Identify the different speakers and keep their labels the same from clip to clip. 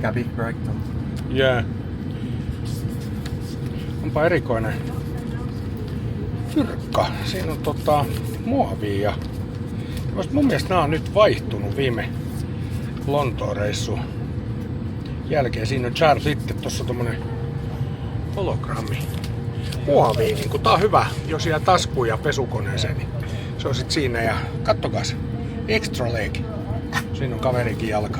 Speaker 1: like a big project.
Speaker 2: Yeah. Onpa erikoinen fyrkka. Siinä on muovia ja mun mielestä nämä on nyt vaihtunut viime Lontoon reissun jälkeen. Siinä on Charles sitten tossa tommonen hologrammi. Muovia, niin kun tää on hyvä, jos jää taskuun ja pesukoneeseen, niin se on sit siinä. Ja kattokas, extra leg. Siinä on kaverikin jalka.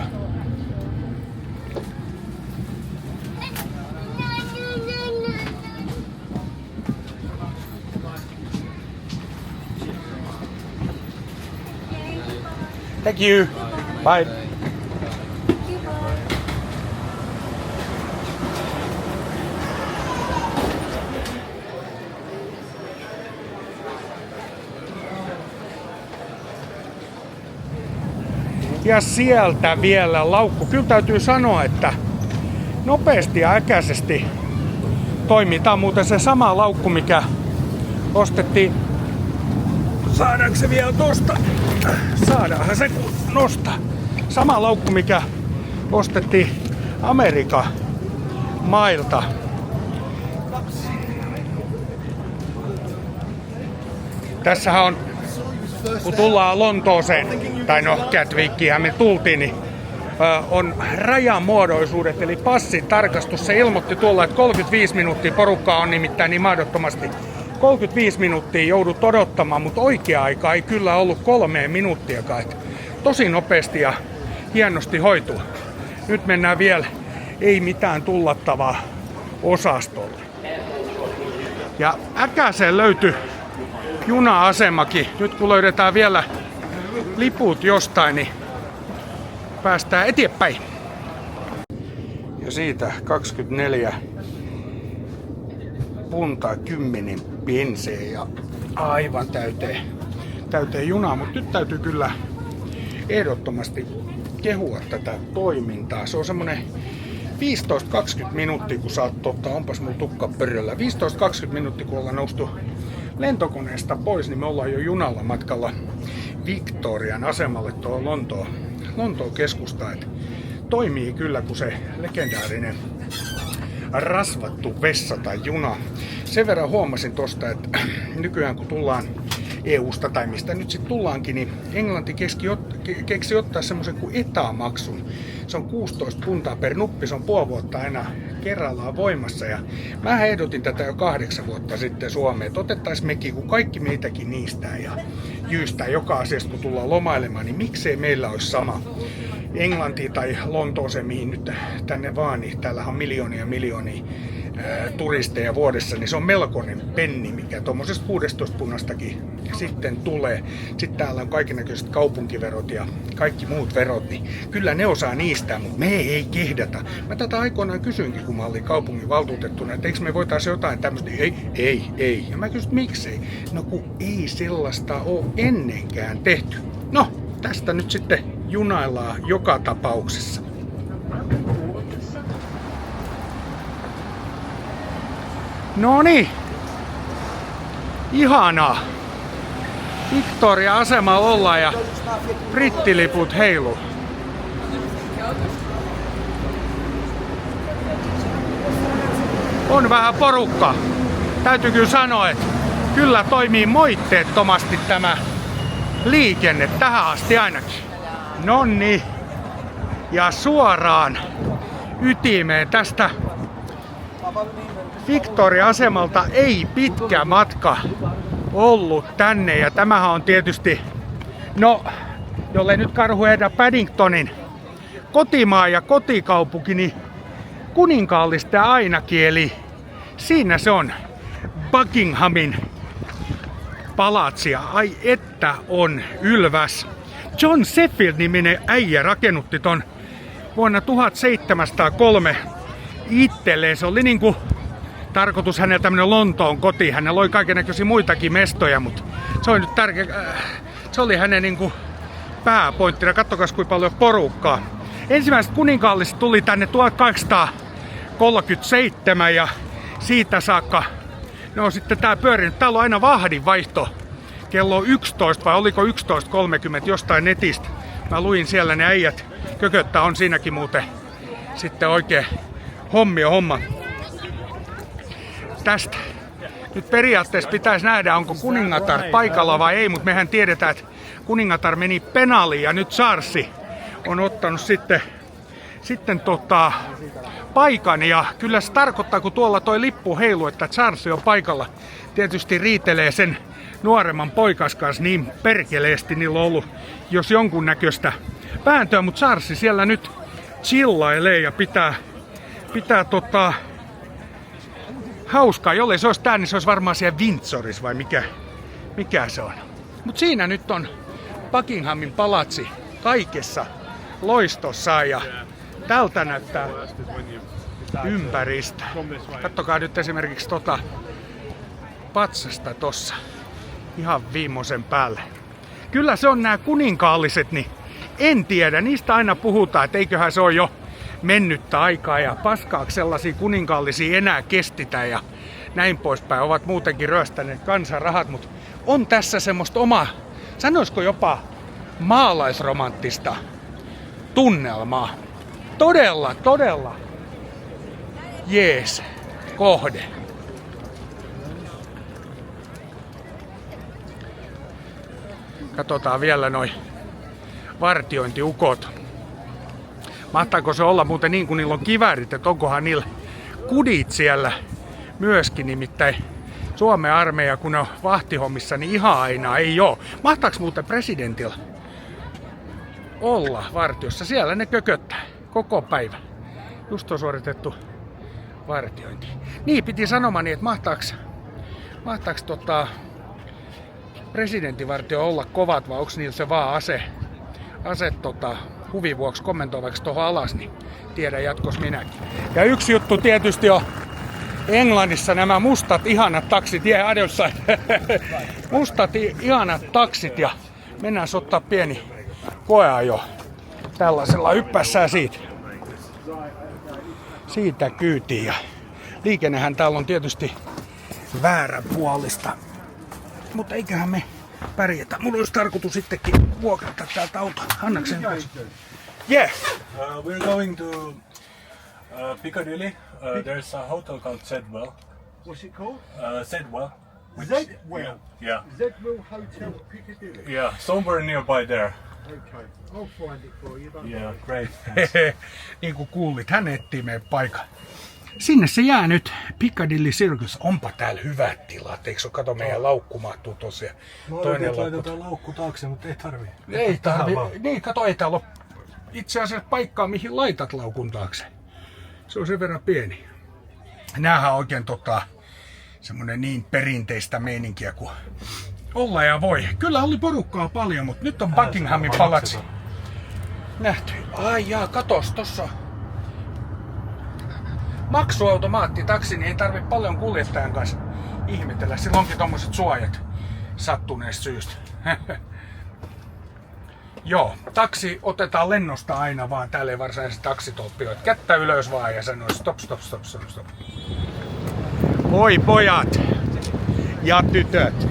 Speaker 2: Thank you. Bye. Ja sieltä vielä laukku. Kyllä täytyy sanoa, että nopeasti ja äkäisesti toimii. Tää on muuten se sama laukku, mikä ostettiin. Saadaanko se vielä tosta? Saadaanhan se nostaa. Sama laukku, mikä ostettiin Amerikan mailta. Tässähän on, kun tullaan Lontooseen, tai no Gatwickiinhän me tultiin, niin on rajamuodoisuudet, eli passin tarkastus. Se ilmoitti tuolla, että 35 minuuttia porukkaa on nimittäin niin mahdottomasti. 35 minuuttia joudut odottamaan, mutta oikea aika ei kyllä ollut 3 minuuttiakaan. Tosi nopeasti ja hienosti hoituu. Nyt mennään vielä ei mitään tullattavaa osastolle. Ja äkäseen löytyi juna-asemakin. Nyt kun löydetään vielä liput jostain, niin päästään eteenpäin. Ja siitä 24 puntaa 10 penseä ja aivan täyteen junaa. Mutta nyt täytyy kyllä ehdottomasti kehua tätä toimintaa. Se on semmonen 15-20 minuuttia, kun saat onpas mun tukka pörröllä. 15-20 minuuttia, kun ollaan noustu lentokoneesta pois, niin me ollaan jo junalla matkalla Victorian asemalle tuohon Lontoon keskustaan. Et toimii kyllä, kun se legendaarinen rasvattu vessa tai juna. Sen verran huomasin tosta, että nykyään kun tullaan EUsta tai mistä nyt sitten tullaankin, niin Englanti keksi ottaa semmoisen kuin etämaksun. Se on 16 puntaa per nuppi, se on puoli vuotta aina kerrallaan voimassa. Ja mä ehdotin tätä jo 8 vuotta sitten Suomeen, että otettaisiin mekin, kun kaikki meitäkin niistää ja jyystää joka asiasta, kun tullaan lomailemaan, niin miksei meillä olisi sama. Englantiin tai Lontooseen, mihin nyt tänne vaan, niin täällä on miljoonia turisteja vuodessa, niin se on melkoinen penni, mikä tuommoisesta 16 punnastakin sitten tulee. Sitten täällä on kaikennäköiset kaupunkiverot ja kaikki muut verot, niin kyllä ne osaa niistä, mutta me ei kehdata. Mä tätä aikoinaan kysyinkin, kun mä olin kaupungin valtuutettuna, että eikö me voitaisiin jotain tämmöistä, ei. Ja mä kysyin, miksei? No kun ei sellaista ole ennenkään tehty. No, tästä nyt sitten junaillaan joka tapauksessa. Noniin. Ihanaa. Victoria-asemalla ollaan ja brittiliput heiluu. On vähän porukkaa. Täytyy kyllä sanoa, että kyllä toimii moitteettomasti tämä liikenne tähän asti ainakin. Nonni. Ja suoraan ytimeen tästä Victoria-asemalta ei pitkä matka ollut tänne. Ja tämähän on tietysti, no jollei nyt karhu edä Paddingtonin kotimaa ja kotikaupunki, niin kuninkaallista ainakin. Eli siinä se on Buckinghamin palatsia. Ai että on ylväs. John Sheffield-niminen äijä rakennutti ton vuonna 1703 itselleen. Se oli niinku tarkoitus hänellä tämmönen Lontoon koti. Hänellä oli kaikennäköisiä muitakin mestoja, mutta se oli nyt se oli hänen niinku pääpointtina. Kattokas kuinka paljon porukkaa. Ensimmäiset kuninkaalliset tuli tänne 1837 ja siitä saakka ne on sitten tää pyörinyt. Täällä on aina vahdin vaihto kello 11 vai oliko 11.30 jostain netistä. Mä luin siellä ne äijät kököttää on siinäkin muuten sitten oikein homma. Tästä nyt periaatteessa pitäisi nähdä, onko kuningatar paikalla vai ei, mutta mehän tiedetään, että kuningatar meni penaliin ja nyt Charles on ottanut sitten paikan. Ja kyllä se tarkoittaa, kun tuolla toi lippu heilu, että Charles on paikalla. Tietysti riitelee sen nuoremman poikas kanssa niin perkeleesti, niillä on ollut jos jonkunnäköistä vääntöä, mutta Charles siellä nyt chillailee ja pitää hauskaa. Jollei se olisi tää, niin se olisi varmaan siellä Windsorissa vai mikä se on. Mut siinä nyt on Buckinghamin palatsi kaikessa loistossa ja tältä näyttää ympäristö. Kattokaa nyt esimerkiksi patsasta tossa ihan viimeisen päälle. Kyllä se on nämä kuninkaalliset, niin en tiedä. Niistä aina puhutaan, että eiköhän se ole jo mennyttä aikaa ja paskaaksi sellaisia kuninkaallisia enää kestitä ja näin poispäin. Ovat muutenkin ryöstäneet kansanrahat, mutta on tässä semmoista omaa, sanoisiko jopa maalaisromanttista tunnelmaa. Todella jees kohde. Katsotaan vielä noi vartiointiukot. Mahtaako se olla muuten niin kuin niillä on kiväärit, että onkohan niillä kudit siellä myöskin, nimittäin Suomen armeija kun on vahtihommissa, niin ihan aina ei oo. Mahtaako muuten presidentillä olla vartiossa? Siellä ne kököttää koko päivä. Just on suoritettu vartiointi. Niin, piti sanomani, että mahtaako presidentinvartio olla kovat vai onko niillä se vaan ase huvin vuoksi kommentoivaksi tuohon alas, niin tiedän jatkos minäkin. Ja yksi juttu tietysti on Englannissa nämä mustat ihanat taksit, mustat ihanat taksit ja mennään ottaa pieni koeajo tällaisella hyppässään siitä kyytiin. Ja liikennehän täällä on tietysti vääränpuolista, mutta eiköhän me pärjätä. Mulla olisi tarkoitus sittenkin vuokrata täältä auto. Annaksen pois. Yeah.
Speaker 1: We're going to Piccadilly. There's a hotel called Sedwell.
Speaker 3: What's it called?
Speaker 1: Sedwell.
Speaker 3: Zedwell.
Speaker 1: Yeah.
Speaker 3: Zedwell Hotel Piccadilly.
Speaker 1: Yeah, somewhere nearby there.
Speaker 3: Okay, I'll find it for you.
Speaker 1: Yeah, great.
Speaker 2: Niin kuin kuulit, hän etsii meidän paikan. Sinne se jää nyt, Piccadilly Circus. Onpa täällä hyvät tilat, eikö se kato meidän laukku mahtuu tosiaan.
Speaker 1: Toinen laitetaan laukku taakse, mutta ei tarvii.
Speaker 2: Ei tarvii. Niin, kato, ei täällä ole itse asiassa paikkaa, mihin laitat laukun taakse. Se on sen verran pieni. Näähän on oikein semmonen niin perinteistä meininkiä kuin olla ja voi. Kyllä oli porukkaa paljon, mutta nyt on Buckinghamin palatsi nähty. Ai jaa, katos, tossa maksuautomaatti taksi, niin ei tarvi paljon kuljettajan kanssa ihmetellä. Sillä onkin tommoset suojat sattuneesta syystä. Joo, taksi otetaan lennosta aina vaan. Täällä ei varsinaisesti taksitolppi ole. Kättä ylös vaan ja sanoo stop. Oi pojat ja tytöt.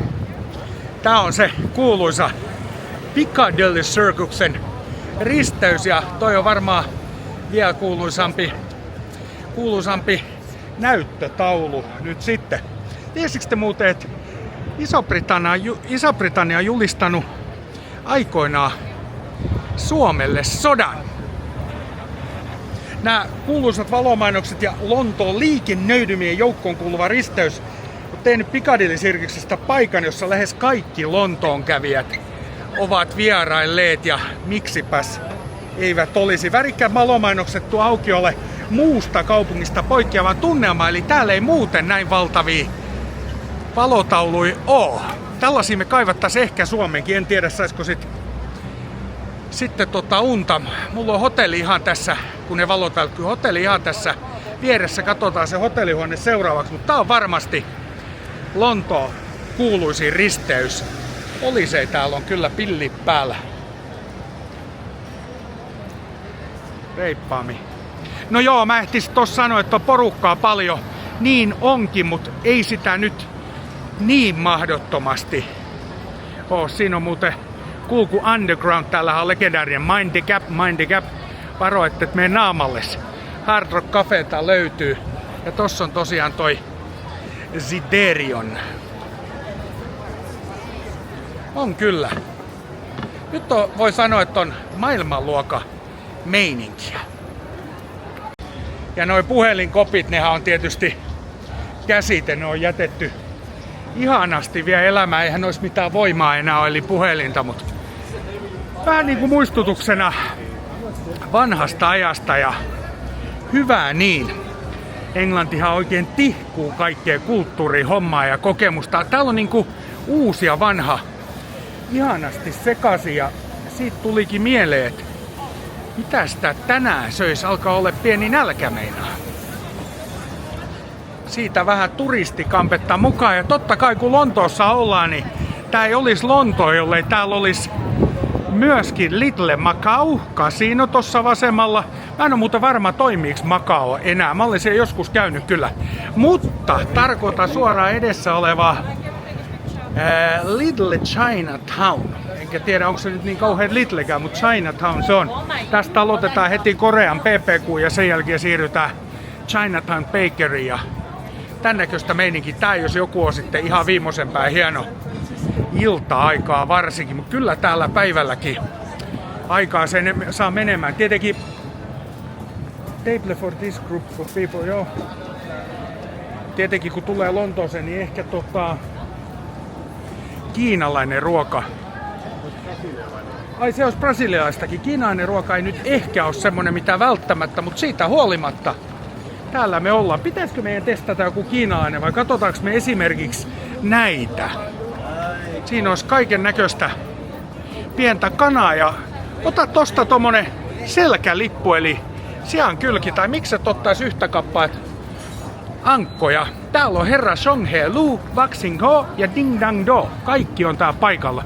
Speaker 2: Tää on se kuuluisa Piccadilly Circusen risteys ja toi on varmaan vielä kuuluisampi näyttötaulu nyt sitten. Tiesitkö te muuten, että Iso-Britannia on julistanut aikoinaan Suomelle sodan? Nämä kuuluisat valomainokset ja Lontoon liikennöidymien joukkoon kuuluva risteys on tehnyt Piccadilly Circusesta paikan, jossa lähes kaikki Lontoon kävijät ovat vierailleet ja miksipäs eivät olisi. Värikkäät valomainokset tuo aukiolle muusta kaupungista poikkeavan tunnelma, eli täällä ei muuten näin valtavia valotauluja oo. Tällaisia me kaivattaisiin ehkä Suomenkin, en tiedä saisiko sitten unta. Mulla on hotelli ihan tässä, kun ne valotälkkyy, hotelli ihan tässä vieressä, katsotaan se hotellihuone seuraavaksi, mutta tää on varmasti Lontoon kuuluisin risteys. Poliisei täällä on kyllä pilli päällä. Reippaami. No joo, mä ehtisin tossa sanoa, että on porukkaa paljon. Niin onkin, mutta ei sitä nyt niin mahdottomasti oo. Siinä on muuten kulku underground. Täällähän on legendaarinen Mind the Gap. Varo, että mene naamalles. Hard Rock Cafeta löytyy. Ja tossa on tosiaan toi Ziderion. On kyllä. Nyt voi sanoa, että on maailmanluokan meininkiä. Ja noi puhelinkopit, nehän on tietysti käsite, ne on jätetty ihanasti vielä elämään. Eihän olisi mitään voimaa enää, eli puhelinta, mutta vähän niin kuin muistutuksena vanhasta ajasta ja hyvää niin. Englantihan oikein tihkuu kaikkea kulttuurihommaa ja kokemusta. Täällä on niinku uusi ja vanha ihanasti sekaisin ja siitä tulikin mieleen, että mitä sitä tänään söisi, alkaa olla pieni nälkä meinaa. Siitä vähän turistikampetta mukaan ja totta kai kun Lontoossa ollaan, niin tää ei olisi Lontoa, jollei täällä olisi myöskin Little Macau, kasino tossa vasemmalla. Mä en ole muuten varma toimiiks Macau enää, mä olen siellä joskus käynyt kyllä. Mutta tarkoitan suoraan edessä olevaa Little Chinatown. Enkä tiedä onko se nyt niin kauhean Littlekään, mutta Chinatown se on. Tästä aloitetaan heti Korean PPQ ja sen jälkeen siirrytään Chinatown Bakery ja tän näköistä meininki. Tää jos joku on sitten ihan viimeisempää hieno ilta-aikaa varsinkin, mutta kyllä täällä päivälläkin aikaa se saa menemään. Tietenkin table for this group of people, joo. Tietenkin kun tulee Lontooseen, niin ehkä kiinalainen ruoka. Ai se olisi brasilialaistakin. Kiinalainen ruoka ei nyt ehkä ole semmonen mitä välttämättä, mutta siitä huolimatta täällä me ollaan. Pitäisikö meidän testata joku kiinalainen vai katsotaanko me esimerkiksi näitä? Siinä olisi kaiken näköistä pientä kanaa ja ota tosta tommonen selkälippu eli siankylki tai miksi et ottais yhtä kappaleet ankkoja. Täällä on herra Songhe Lu, Waxing Ho ja Ding Dang Do. Kaikki on tää paikalla.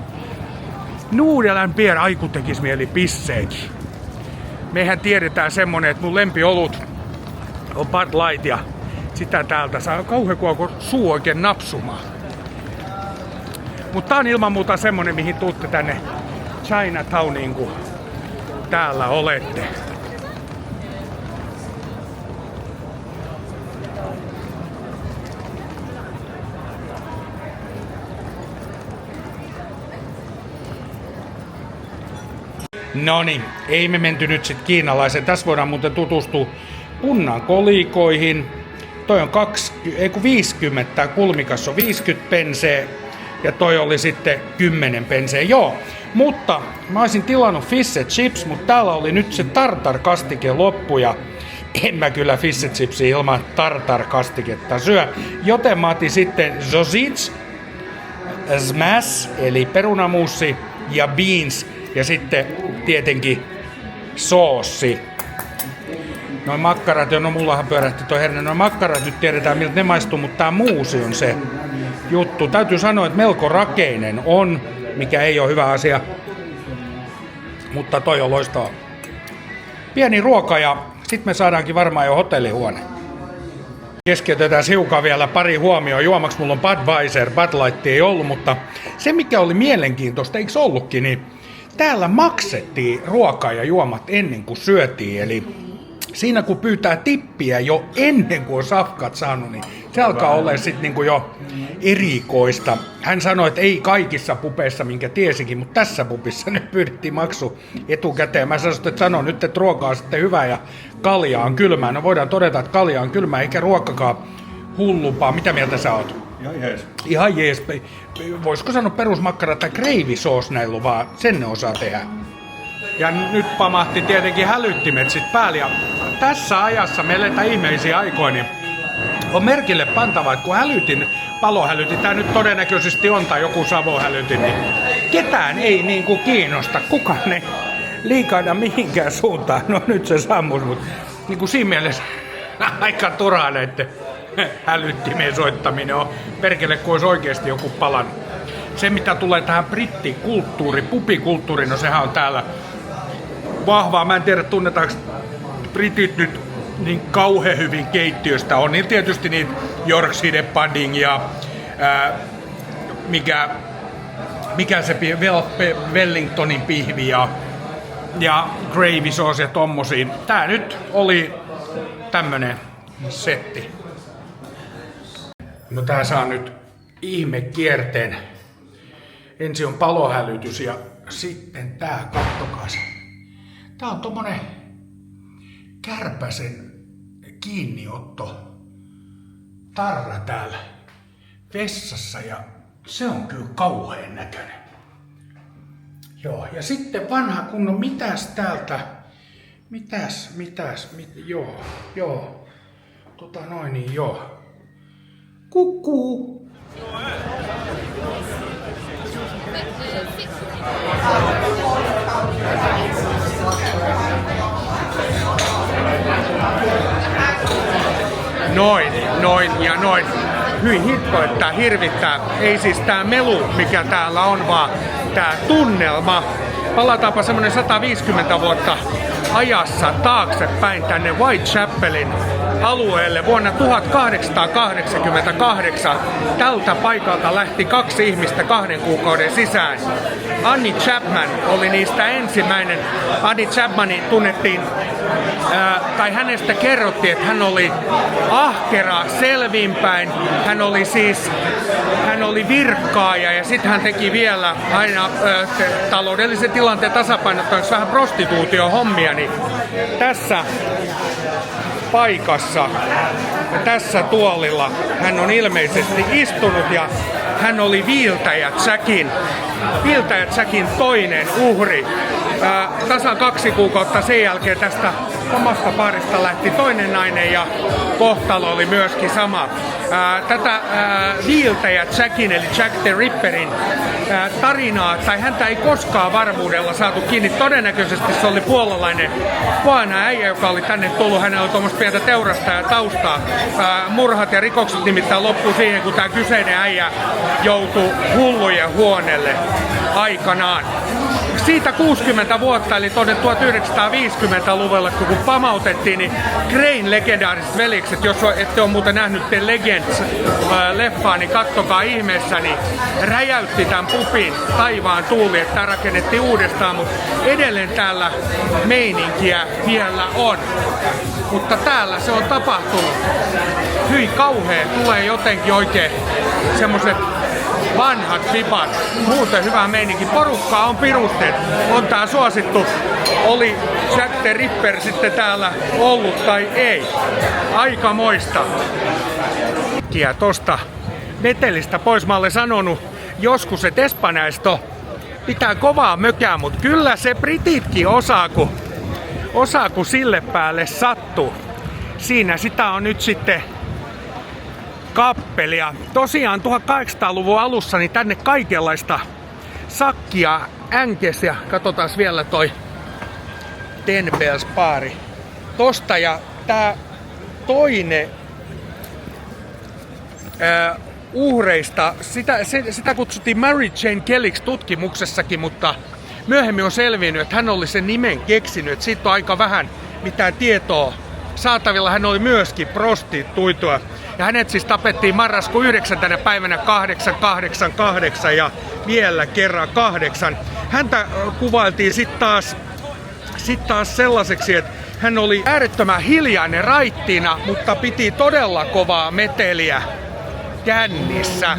Speaker 2: Nuudelan pier, aiku tekis mieli pisseekin. Mehän tiedetään semmonen, että mun lempiolut on Bud Light ja sitä täältä saa kauhean kun suu oikein napsumaan. Mutta tää on ilman muuta semmonen, mihin tuutte tänne Chinatowniin, kun täällä olette. Noniin, ei me menty nyt sit kiinalaisen. Tässä voidaan muuten tutustua punnan kolikoihin. Toi on 50, kulmikas on 50 penseä ja toi oli sitten 10 penseä. Joo, mutta mä olisin tilannut fish and chips, mutta täällä oli nyt se tartar-kastike loppu ja en mä kyllä fish and chipsia ilman tartar-kastiketta syö. Joten mä otin sitten sausage, smash eli perunamuussi ja beans ja sitten tietenkin soossi. Noin makkarat, no mullahan pyörähti toi herne, noin makkarat nyt tiedetään miltä ne maistuu, mutta tää muusi on se juttu. Täytyy sanoa, että melko rakeinen on, mikä ei ole hyvä asia, mutta toi on loistava. Pieni ruoka ja sit me saadaankin varmaan jo hotellihuone. Keskeytetään hiukan vielä pari huomioon. Juomaksi mulla on Budweiser, Bud Light ei ollut, mutta se mikä oli mielenkiintoista, eikö ollutkin, niin täällä maksettiin ruokaa ja juomat ennen kuin syötiin, eli siinä kun pyytää tippiä jo ennen kuin on safkat saanut, niin se alkaa olla sitten niinku jo erikoista. Hän sanoi, että ei kaikissa pupeissa, minkä tiesikin, mutta tässä pupissa nyt pyydettiin maksu etukäteen. Mä sanoin, että sano nyt, että ruoka on sitten hyvä ja kalja on kylmää. No voidaan todeta, että kalja on kylmää eikä ruokakaan hullumpaa. Mitä mieltä sä oot?
Speaker 1: Ihan jees.
Speaker 2: Ihan jees. Voisiko sanoa perusmakkara tai gravy sauce näillä vaan sen ne osaa tehdä. Ja nyt pamahti tietenkin hälyttimet sit päälle. Ja tässä ajassa me eletään ihmeisiä aikoja, niin on merkille pantava, että kun palohälytin, tää nyt todennäköisesti on tai joku savohälytin, niin ketään ei niinku kiinnosta, kukaan ei liikaida mihinkään suuntaan. No nyt se sammus, mutta niinku siinä mielessä aika turhaa näitten hälyttimeen soittaminen on. Perkele, kun olisi oikeasti joku palan. Se mitä tulee tähän brittikulttuuriin, pubikulttuuriin, no sehän on täällä vahvaa. Mä en tiedä, tunnetaanko britit nyt niin kauhean hyvin keittiöstä. On niin tietysti niitä Yorkshire pudding ja mikä se Wellingtonin pihvi ja gravy sauce ja tommosiin. Tää nyt oli tämmönen setti. No tää saa nyt ihme kierteen. Ensin on palohälytys ja sitten tää, kattokaas. Tää on tommonen kärpäsen kiinniotto tarra täällä vessassa ja se on kyllä kauhean näköinen. Joo, ja sitten vanha kunnon, mitäs täältä, joo, joo. Kukkuu. Noin ja noin. Hyi hitto, että hirvittää. Ei siis tää melu, mikä täällä on, vaan tää tunnelma. Palataanpa semmonen 150 vuotta ajassa taaksepäin tänne Whitechapelin alueelle. Vuonna 1888 tältä paikalta lähti 2 ihmistä 2 kuukauden sisään. Annie Chapman oli niistä ensimmäinen. Annie Chapmani tunnettiin, tai hänestä kerrottiin, että hän oli ahkera, selvinpäin. Hän oli virkkaaja ja sitten hän teki vielä aina taloudellisen tilanteen tasapainottamiseksi vähän prostituutiohommia. Niin tässä paikassa ja tässä tuolilla hän on ilmeisesti istunut ja hän oli viiltäjä Jackin toinen uhri. Tasan 2 kuukautta sen jälkeen tästä omasta parista lähti toinen nainen ja kohtalo oli myöskin sama. Tätä viiltäjä Jackin eli Jack the Ripperin tarinaa, tai häntä ei koskaan varmuudella saatu kiinni. Todennäköisesti se oli puolalainen vaana äijä, joka oli tänne tullut. Hänellä oli tuommoista pientä teurasta ja taustaa. Murhat ja rikokset nimittäin loppui siihen, kun tämä kyseinen äijä joutui hullujen huoneelle aikanaan. Siitä 60 vuotta, eli tuonne 1950-luvulle, kun pamautettiin, niin Crane legendaariset velikset, jos ette ole muuten nähnyt The Legends-leffaa, niin kattokaa ihmeessä, niin räjäytti tämän pupin taivaan tuuli, että tämä rakennettiin uudestaan, mutta edelleen täällä meininkiä vielä on. Mutta täällä se on tapahtunut. Hyi kauhea, tulee jotenkin oikein semmoset vanhat vipat, muuten hyvä meininki. Porukkaa on pirusteet. On tää suosittu. Oli Jack the Ripper sitten täällä ollut tai ei. Aikamoista. Ja tosta metelistä pois mä olen sanonut joskus, että espanjaisto pitää kovaa mökää, mutta kyllä se brititkin osaa, kun sille päälle sattuu. Siinä sitä on nyt sitten kappelia. Tosiaan 1800-luvun alussa niin tänne kaikenlaista sakkia änkes ja katsotaan vielä toi Ten Bells baari tosta ja tää toinen uhreista, sitä kutsuttiin Mary Jane Kellyksi tutkimuksessakin, mutta myöhemmin on selvinnyt, että hän oli sen nimen keksinyt, että siitä on aika vähän mitään tietoa saatavilla. Hän oli myöskin prostituitua. Ja hänet siis tapettiin marraskuun 9. päivänä 888 ja vielä kerran 8. Häntä kuvailtiin sitten taas sellaiseksi, että hän oli äärettömän hiljainen raittina, mutta piti todella kovaa meteliä kännissä.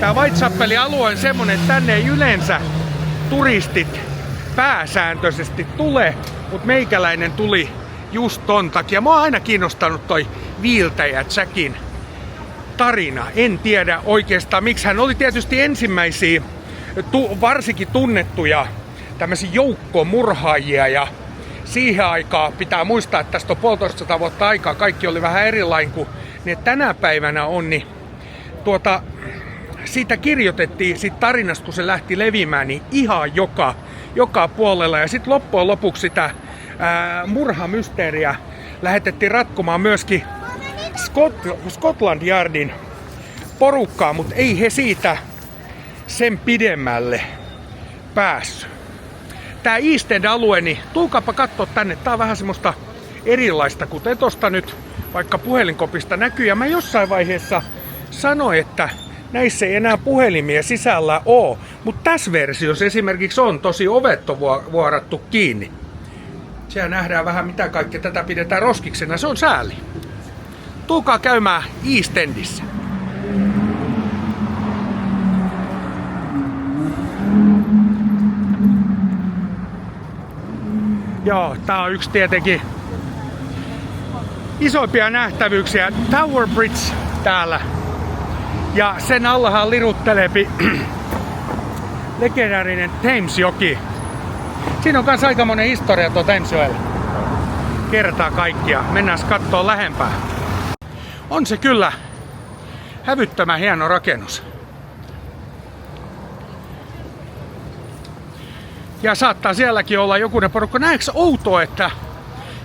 Speaker 2: Tämä Whitechapelin alue on semmonen, että tänne ei yleensä turistit pääsääntöisesti tule, mutta meikäläinen tuli just ton takia. Mua on aina kiinnostanut toi viiltäjä Jackin tarina. En tiedä oikeastaan miksi. Hän oli tietysti ensimmäisiä, varsinkin tunnettuja tämmöisiä joukkomurhaajia ja siihen aikaan pitää muistaa, että tästä on 1,5 vuotta aikaa. Kaikki oli vähän erilainen kuin ne tänä päivänä on. Niin siitä kirjoitettiin siitä tarinasta, kun se lähti levimään, niin ihan joka puolella. Ja sitten loppujen lopuksi sitä murhamysteeriä lähetettiin ratkomaan myöskin Scotland Yardin porukkaa, mutta ei he siitä sen pidemmälle päässyt. Tää East End-alue, niin tulkaapa katsoa tänne. Tää on vähän semmoista erilaista, kuten tosta nyt vaikka puhelinkopista näkyy. Ja mä jossain vaiheessa sanoin, että näissä ei enää puhelimia sisällä oo. Mutta tässä versiossa esimerkiksi on tosi ovet on vuorattu kiinni. Siellä nähdään vähän mitä kaikkea tätä pidetään roskiksena. Se on sääli. Tulkaa käymään East Endissä. Joo, tää on yksi tietenkin isoimpia nähtävyyksiä. Tower Bridge täällä. Ja sen allahan liruttelepi legendaarinen Thamesjoki. Siinä on kans aikamoinen historia tuo Thamesjoella. Kertaa kaikkia. Mennään kattoo lähempää. On se kyllä hävyttömän hieno rakennus. Ja saattaa sielläkin olla jokunen porukka. Näetkö outoa, että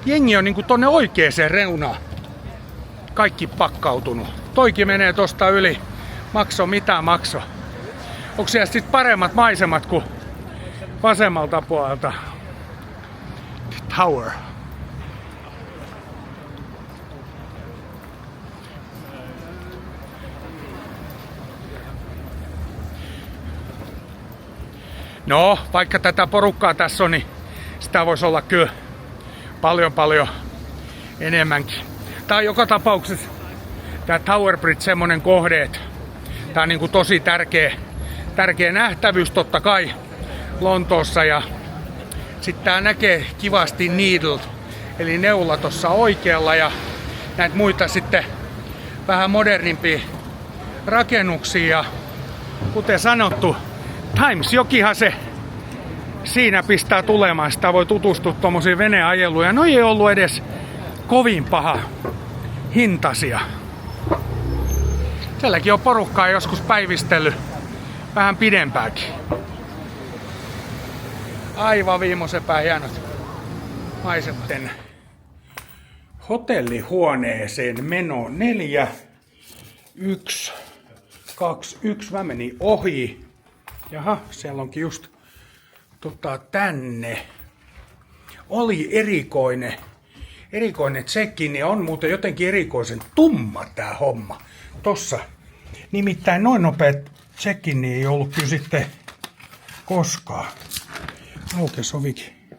Speaker 2: jengi on niinku tonne oikeeseen reunaan kaikki pakkautunut. Toikin menee tosta yli. Makso mitä makso. Onko siellä sit paremmat maisemat kuin vasemmalta puolelta? Tower. No, vaikka tätä porukkaa tässä on, niin sitä voisi olla kyllä paljon enemmänkin. Tää on joka tapauksessa tää Tower Bridge semmonen kohde, että tää on niinku tosi tärkeä nähtävyys totta kai Lontoossa. Ja sit tää näkee kivasti Needle, eli neula tossa oikealla, ja näitä muita sitten vähän modernimpia rakennuksia. Ja kuten sanottu, Thamesjokihan se siinä pistää tulemaan. Sitä voi tutustua tommosiin veneajeluun. Ja noi ei ollut edes kovin paha hintaisia. Sielläkin on porukkaa joskus päivistellyt vähän pidempääkin. Aivan viimeisepää hienot maisemat tänne. Hotellihuoneeseen meno 4, 1, 2, 1. Mä menin ohi. Jaha, siellä onkin just tänne. Oli erikoinen check-in, ja on muuten jotenkin erikoisen tumma tää homma. Tossa. Nimittäin noin nopea check-in ei ollut kyllä sitten koskaan. Aukes ovikin.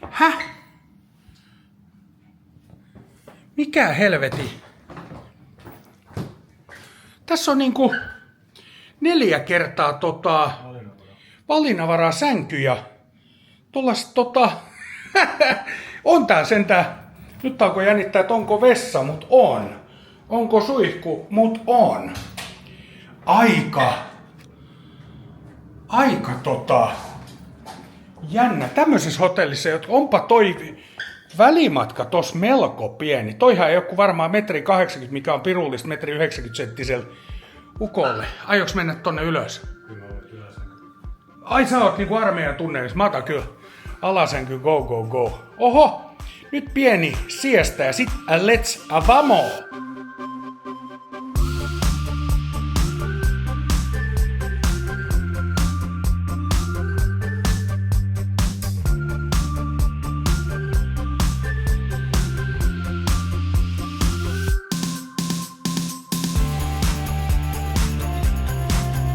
Speaker 2: Häh? Mikä helveti? Tässä on niinku 4 kertaa valinnanvaraa sänkyjä. On tää sentään. Nyt alkoi jännittää, että onko vessa, mut on. Onko suihku, mut on. Aika jännä. Tämmöisessä hotellissa, että onpa toi välimatka tos melko pieni. Toihan ei ole varmaan 1,80 m, mikä on pirullista 1,90 m ukolle. Aioks mennä tonne ylös? Ai sä oot niinku armeijan tunnelissa. Mä otan kyllä alasänky go. Oho! Nyt pieni siesta ja sit let's vamo!